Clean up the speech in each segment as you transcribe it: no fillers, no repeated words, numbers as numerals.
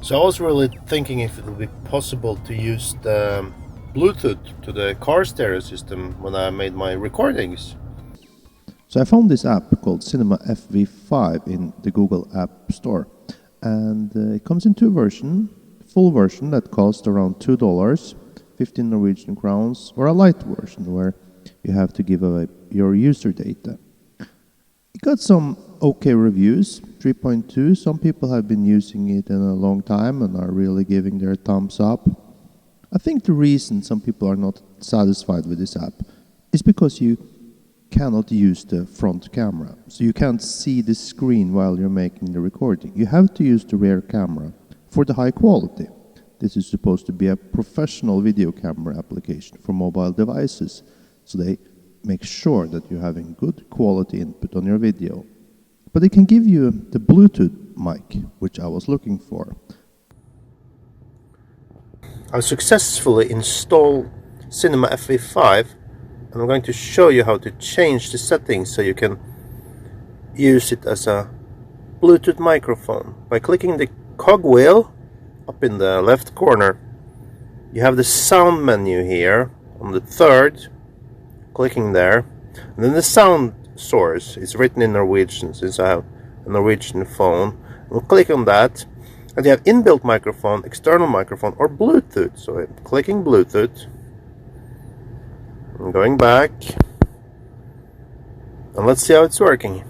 So I was really thinking if it would be possible to use the Bluetooth to the car stereo system when I made my recordings. So I found this app called Cinema FV5 in the Google App Store, and it comes in two versions. Full version that costs around $2, 15 Norwegian crowns, or a light version where you have to give away your user data. It got some okay reviews, 3.2. Some people have been using it in a long time and are really giving their thumbs up. I think the reason some people are not satisfied with this app is because you cannot use the front camera. So you can't see the screen while you're making the recording. You have to use the rear camera for the high quality. This is supposed to be a professional video camera application for mobile devices. So they make sure that you're having good quality input on your video. But it can give you the Bluetooth mic, which I was looking for. I've successfully installed Cinema FV5, and I'm going to show you how to change the settings so you can use it as a Bluetooth microphone. By clicking the cogwheel up in the left corner, you have the sound menu here on the third, clicking there, and then the sound source is written in Norwegian since I have a Norwegian phone. We'll click on that, and you have inbuilt microphone, external microphone, or Bluetooth. So I'm clicking Bluetooth. I'm going back, and let's see how it's working.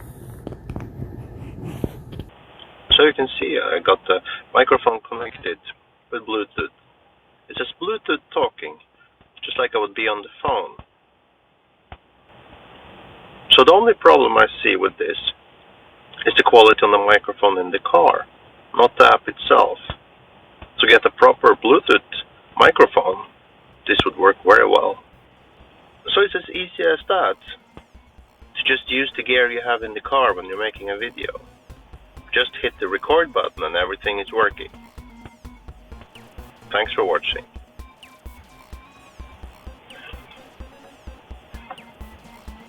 So you can see I got the microphone connected with Bluetooth. It's just Bluetooth talking, just like I would be on the phone. So the only problem I see with this is the quality on the microphone in the car, not the app itself. To get a proper Bluetooth microphone, this would work very well. So it's as easy as that, to just use the gear you have in the car when you're making a video. Just hit the record button and everything is working. Thanks for watching.